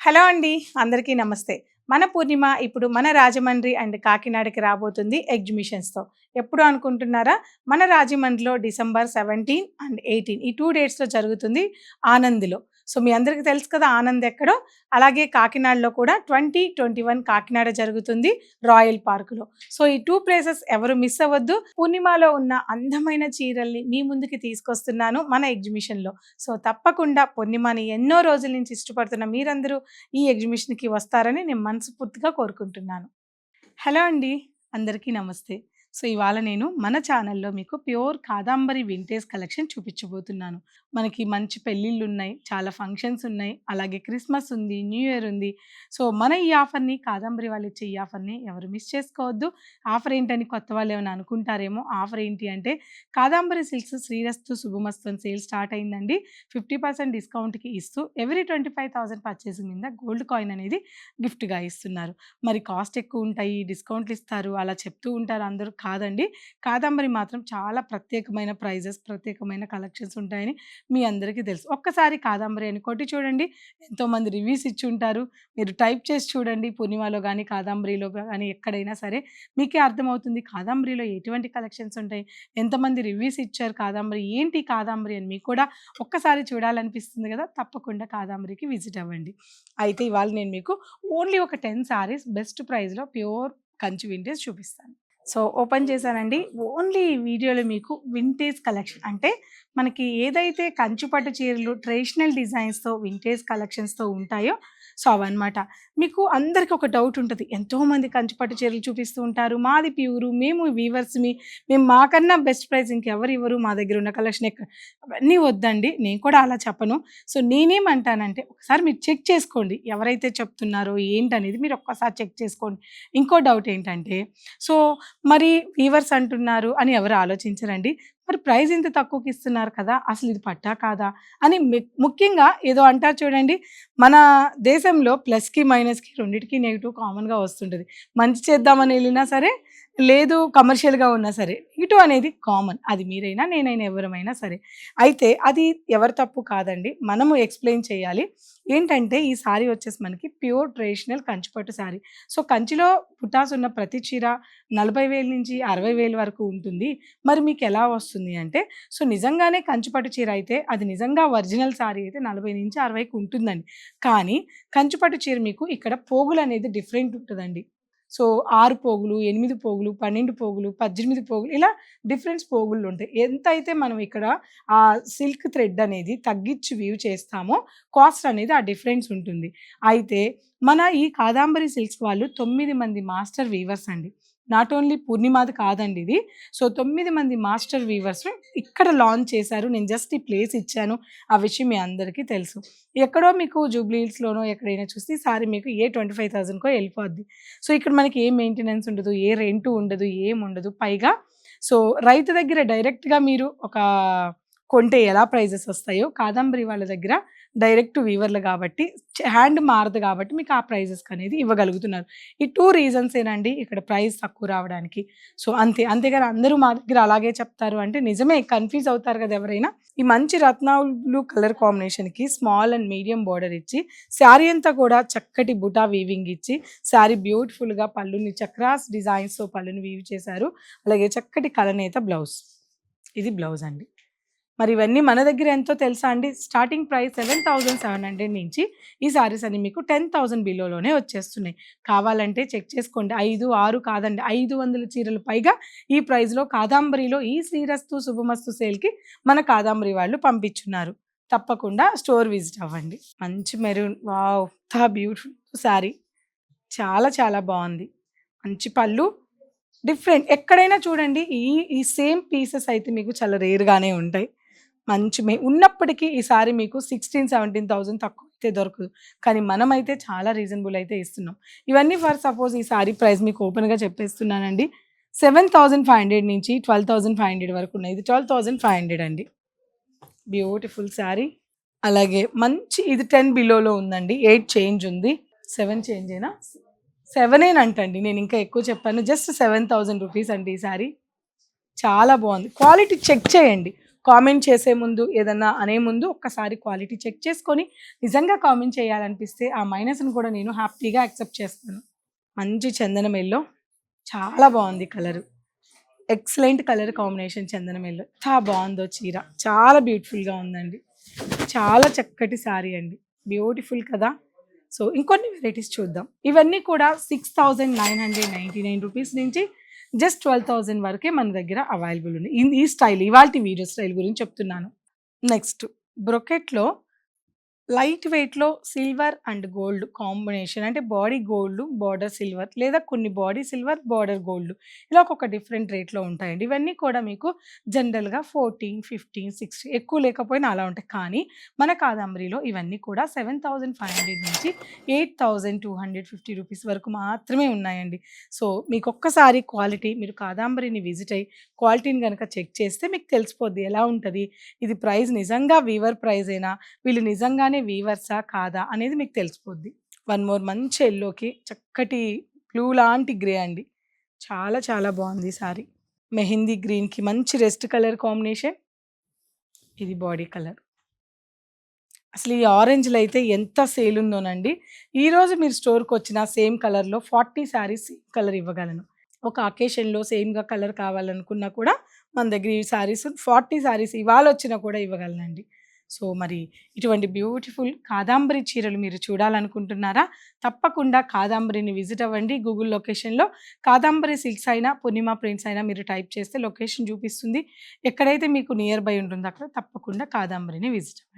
Hello అండి. అందరికీ నమస్తే. మన పూర్ణిమ ఇప్పుడు మన రాజమండ్రి అండ్ కాకినాడకి రాబోతుంది ఎగ్జిబిషన్స్‌తో. ఎప్పుడు అనుకుంటున్నారా? మన రాజమండ్రిలో డిసెంబర్ 17 అండ్ 18 ఈ 2 డేట్స్‌లో జరుగుతుంది ఆనంద్‌లో. సో, మీ అందరికీ తెలుసు కదా ఆనంద్ ఎక్కడో. అలాగే కాకినాడలో కూడా 2021 కాకినాడ జరుగుతుంది రాయల్ పార్క్‌లో. సో, ఈ 2 ప్లేసెస్ ఎవరు మిస్ అవ్వద్దు. పూర్ణిమలో ఉన్న అందమైన చీరల్ని మీ ముందుకి తీసుకొస్తున్నాను మన ఎగ్జిబిషన్‌లో. సో, తప్పకుండా పూర్ణిమని ఎన్నో రోజుల నుంచి ఇష్టపడుతున్న మీరందరూ ఈ ఎగ్జిబిషన్‌కి వస్తారని నేను మనస్ఫూర్తిగా కోరుకుంటున్నాను. హలో అండి. అందరికీ నమస్తే. సో, ఇవాళ నేను మన ఛానల్‌లో మీకు ప్యూర్ కాదంబరి వింటేజ్ కలెక్షన్ చూపించబోతున్నాను. మనకి మంచి పెళ్ళిళ్ళున్నాయి, చాలా ఫంక్షన్స్ ఉన్నాయి, అలాగే క్రిస్మస్ ఉంది, న్యూ ఇయర్ ఉంది. సో, మన ఈ ఆఫర్‌ని కాదంబరి వాళ్ళు ఇచ్చే ఈ ఆఫర్‌ని ఎవరు మిస్ చేసుకోవద్దు. ఆఫర్ ఏంటని కొత్త వాళ్ళేమైనా అనుకుంటారేమో. ఆఫర్ ఏంటి అంటే కాదంబరి సిల్క్స్ శ్రీరస్తు శుభమస్తు అని సేల్ స్టార్ట్ అయిందండి. 50% డిస్కౌంట్‌కి ఇస్తూ ఎవ్రీ 25,000 పర్చేసింగ్ మీద గోల్డ్ కాయిన్ అనేది గిఫ్ట్‌గా ఇస్తున్నారు. మరి కాస్ట్ ఎక్కువుంటాయి, డిస్కౌంట్లు ఇస్తారు అలా చెప్తూ ఉంటారు అందరూ. కాదండి. కాదంబరి మాత్రం చాలా ప్రత్యేకమైన ప్రైజెస్, ప్రత్యేకమైన కలెక్షన్స్ ఉంటాయని మీ అందరికీ తెలుసు. ఒక్కసారి కాదంబరి అని కొట్టి చూడండి. ఎంతోమంది రివ్యూస్ ఇచ్చుంటారు. మీరు టైప్ చేసి చూడండి పూర్ణిమలో గానీ, కాదంబరిలో గానీ ఎక్కడైనా సరే మీకే అర్థమవుతుంది కాదంబరిలో ఎటువంటి కలెక్షన్స్ ఉంటాయి, ఎంతమంది రివ్యూస్ ఇచ్చారు కాదంబరి, ఏంటి కాదంబరి అని మీకు కూడా ఒక్కసారి చూడాలనిపిస్తుంది కదా! తప్పకుండా కాదంబరికి విజిట్ అవ్వండి. అయితే ఇవాళ నేను మీకు ఓన్లీ ఒక 10 సారీస్ బెస్ట్ ప్రైస్‌లో ప్యూర్ కంచి వింటేజ్ చూపిస్తాను. సో, ఓపెన్ చేశానండి. ఓన్లీ ఈ వీడియోలో మీకు వింటేజ్ కలెక్షన్ అంటే మనకి ఏదైతే కంచి పట్టు చీరలు ట్రెడిషనల్ డిజైన్స్‌తో వింటేజ్ కలెక్షన్స్‌తో ఉంటాయో సో, అవన్నమాట. మీకు అందరికి ఒక డౌట్ ఉంటది. ఎంతోమంది కంచి పట్టు చీరలు చూపిస్తూ ఉంటారు. మాది ప్యూరు, మేము వీవర్స్‌మి, మేము మాకన్నా బెస్ట్ ప్రైస్ ఇంకెవరు ఇవ్వరు. మా దగ్గర ఉన్న కలెక్షన్ అవన్నీ వద్దండి. నేను కూడా అలా చెప్పను. సో, నేనేమంటానంటే ఒకసారి మీరు చెక్ చేసుకోండి. ఎవరైతే చెప్తున్నారో ఏంటనేది మీరు ఒక్కసారి చెక్ చేసుకోండి. ఇంకో డౌట్ ఏంటంటే సో, మరి వీవర్స్ అంటున్నారు అని ఎవరు ఆలోచించరండి. మరి ప్రైస్ ఇంత తక్కువకి ఇస్తున్నారు కదా! అసలు ఇది పట్టా కాదా? అని ముఖ్యంగా ఏదో అంటారు చూడండి. మన దేశంలో ప్లస్‌కి, మైనస్‌కి రెండిటికి నెగెటివ్ కామన్‌గా వస్తుంటది. మంచి చేద్దామని ఎళ్ళినా సరే, లేదు కమర్షియల్‌గా ఉన్నా సరే, నెగెటివ్ అనేది కామన్. అది మీరైనా, నేనైనా ఎవరమైనా సరే. అయితే అది ఎవరి తప్పు కాదండి. మనము ఎక్స్‌ప్లెయిన్ చేయాలి. ఏంటంటే ఈ సారీ వచ్చేసి మనకి ప్యూర్ ట్రెడిషనల్ కంచి పట్టు సారీ. సో, కంచిలో బుటాస్ ఉన్న ప్రతి చీర 40,000 నుంచి 60,000 వరకు ఉంటుంది. మరి మీకెలా వస్తుంది అంటే, సో, నిజంగానే కంచి పట్టు చీర అయితే అది నిజంగా ఒరిజినల్ సారీ అయితే 40-60కి ఉంటుందండి. కానీ కంచి పట్టు చీర మీకు ఇక్కడ పోగులనేది డిఫరెంట్ ఉంటదండి. సో, 6 పోగులు, 8 పోగులు, 12 పోగులు, 18 పోగులు ఇలా డిఫరెన్స్ పోగులుంటాయి. ఎంతైతే మనం ఇక్కడ సిల్క్ థ్రెడ్ అనేది తగ్గించి వీవ్ చేస్తామో కాస్ట్ అనేది ఆ డిఫరెన్స్ ఉంటుంది. అయితే మన ఈ కాదంబరి సిల్క్స్ వాళ్ళు 9 మంది మాస్టర్ వీవర్స్ అండి. నాట్ ఓన్లీ పూర్ణిమాది కాదండి ఇది. సో, 9 మంది మాస్టర్ వీవర్స్ ఇక్కడ లాంచ్ చేశారు. నేను జస్ట్ ఈ ప్లేస్ ఇచ్చాను. ఆ విషయం మీ అందరికీ తెలుసు. ఎక్కడో మీకు జూబ్లీ హిల్స్‌లోనో ఎక్కడైనా చూస్తే ఈ సారీ మీకు ఏ 25,000కో ఎళ్ళిపోద్ది. సో, ఇక్కడ మనకి ఏ మెయింటెనెన్స్ ఉండదు, ఏ రెంటు ఉండదు, ఏముండదు. పైగా సో, రైతు దగ్గర డైరెక్ట్‌గా మీరు ఒక కొంటే ఎలా ప్రైజెస్ వస్తాయో కాదంబరి వాళ్ళ దగ్గర డైరెక్ట్ వీవర్లు కాబట్టి హ్యాండ్ మారదు కాబట్టి మీకు ఆ ప్రైజెస్‌కనేది ఇవ్వగలుగుతున్నారు. ఈ 2 రీజన్సేనండి ఇక్కడ ప్రైస్ తక్కువ రావడానికి. సో, అంతే. అంతేగాని అందరూ మా దగ్గర అలాగే చెప్తారు అంటే నిజమే కన్‌ఫ్యూజ్ అవుతారు కదా ఎవరైనా. ఈ మంచి రత్నాలు బ్లూ కలర్ కాంబినేషన్‌కి స్మాల్ అండ్ మీడియం బోర్డర్ ఇచ్చి, శారీ అంతా కూడా చక్కటి బుటా వీవింగ్ ఇచ్చి, శారీ బ్యూటిఫుల్‌గా పళ్ళుని చక్రాస్ డిజైన్స్‌తో పళ్ళుని వీవ్ చేశారు. అలాగే చక్కటి కలనేత బ్లౌజ్. ఇది బ్లౌజ్ అండి. మరి ఇవన్నీ మన దగ్గర ఎంతో తెలుసా అండి? స్టార్టింగ్ ప్రైస్ 7,700 నుంచి ఈ సారీస్ అన్ని మీకు 10,000 బిలోలోనే వచ్చేస్తున్నాయి. కావాలంటే చెక్ చేసుకోండి. 5, 6 కాదండి 500 చీరలు పైగా ఈ ప్రైస్‌లో కాదంబరిలో ఈ శ్రీరస్తు శుభమస్తు సేల్‌కి మన కాదంబరి వాళ్ళు పంపించున్నారు. తప్పకుండా స్టోర్ విజిట్ అవ్వండి. మంచి మెరూన్ వావ్! Beautiful sorry. చాలా చాలా బావుంది. మంచి పళ్ళు డిఫరెంట్ ఎక్కడైనా చూడండి ఈ సేమ్ పీసెస్ అయితే మీకు చాలా రేర్‌గానే ఉంటాయి. మంచి ఉన్నప్పటికీ ఈ సారీ మీకు 16,000-17,000 తక్కువైతే దొరకదు. కానీ మనమైతే చాలా రీజనబుల్ అయితే ఇస్తున్నాం. ఇవన్నీ ఫర్ సపోజ్ ఈ సారీ ప్రైస్ మీకు ఓపెన్‌గా చెప్పేస్తున్నానండి. 7,500 నుంచి 12,500 వరకు ఉన్నాయి. ఇది 12,500 అండి. Beautiful sorry. అలాగే మంచి ఇది 10 బిలోలో ఉందండి. 8 చేంజ్ ఉంది. 7 చేంజేనా? 7 అంటండి. నేను ఇంకా ఎక్కువ చెప్పాను. జస్ట్ 7,000 రూపీస్ అండి ఈ సారీ. చాలా బాగుంది. క్వాలిటీ చెక్ చేయండి. కామెంట్ చేసే ముందు, ఏదన్నా అనే ముందు ఒక్కసారి క్వాలిటీ చెక్ చేసుకొని నిజంగా కామెంట్ చేయాలనిపిస్తే ఆ మైనస్‌ని కూడా నేను హ్యాపీగా యాక్సెప్ట్ చేస్తాను. మంచి చందనం యెల్లో చాలా బాగుంది కలరు. ఎక్సలెంట్ కలర్ కాంబినేషన్ చందనం యెల్లో. ఎంత బాగుందో చీర. చాలా బ్యూటిఫుల్‌గా ఉందండి. చాలా చక్కటి శారీ అండి. బ్యూటిఫుల్ కదా! సో, ఇంకొన్ని వెరైటీస్ చూద్దాం. ఇవన్నీ కూడా 6,999 రూపీస్ నుంచి జస్ట్ 12,000 వరకే మన దగ్గర అవైలబుల్ ఉన్నాయి. ఈ స్టైల్ ఇవాల్టి వీడియో స్టైల్ గురించి చెప్తున్నాను. నెక్స్ట్ బ్రొకెట్‌లో లైట్ వెయిట్‌లో సిల్వర్ అండ్ గోల్డ్ కాంబినేషన్, అంటే బాడీ గోల్డ్, బోర్డర్ సిల్వర్, లేదా కొన్ని బాడీ సిల్వర్, బోర్డర్ గోల్డ్, ఇలా ఒక్కొక్క డిఫరెంట్ రేట్‌లో ఉంటాయండి. ఇవన్నీ కూడా మీకు జనరల్‌గా 14, 15, 16 ఎక్కువ లేకపోయినా అలా ఉంటాయి. కానీ మన కాదంబరిలో ఇవన్నీ కూడా 7,500 నుంచి 8,250 రూపీస్ వరకు మాత్రమే ఉన్నాయండి. సో, మీకొక్కసారి క్వాలిటీ, మీరు కాదంబరిని విజిట్ అయ్యి క్వాలిటీని గనక చెక్ చేస్తే మీకు తెలిసిపోద్ది ఎలా ఉంటది. ఇది ప్రైస్ నిజంగా వీవర్ ప్రైజేనా? వీళ్ళు నిజంగానే వీవర్సా కాదా అనేది మీకు తెలిసిపోద్ది. వన్ మోర్ మంచి యెల్లోకి చక్కటి బ్లూ లాంటి గ్రే అండి. చాలా చాలా బాగుంది ఈ సారీ. మెహందీ గ్రీన్‌కి మంచి రెస్ట్ కలర్ కాంబినేషన్. ఇది బాడీ కలర్. అసలు ఈ ఆరెంజ్‌లో అయితే ఎంత సేల్ ఉందోనండి. ఈరోజు మీరు స్టోర్‌కొచ్చినా సేమ్ కలర్‌లో 40 శారీస్ సేమ్ కలర్ ఇవ్వగలను. ఒక అకేషన్‌లో సేమ్‌గా కలర్ కావాలనుకున్నా కూడా మన దగ్గర ఈ శారీస్ 40 శారీస్ ఇవాళొచ్చినా కూడా ఇవ్వగలనండి. సో, మరి ఇటువంటి బ్యూటిఫుల్ కాదాంబరి చీరలు మీరు చూడాలనుకుంటున్నారా? తప్పకుండా కాదాంబరిని విజిట్ అవ్వండి. గూగుల్ లొకేషన్‌లో కాదాంబరి సిల్క్స్ అయినా, పూర్ణిమ ప్రింట్స్ అయినా మీరు టైప్ చేస్తే లొకేషన్ చూపిస్తుంది. ఎక్కడైతే మీకు నియర్ బై ఉంటుందో అక్కడ తప్పకుండా కాదాంబరిని విజిట్ అవ్వండి.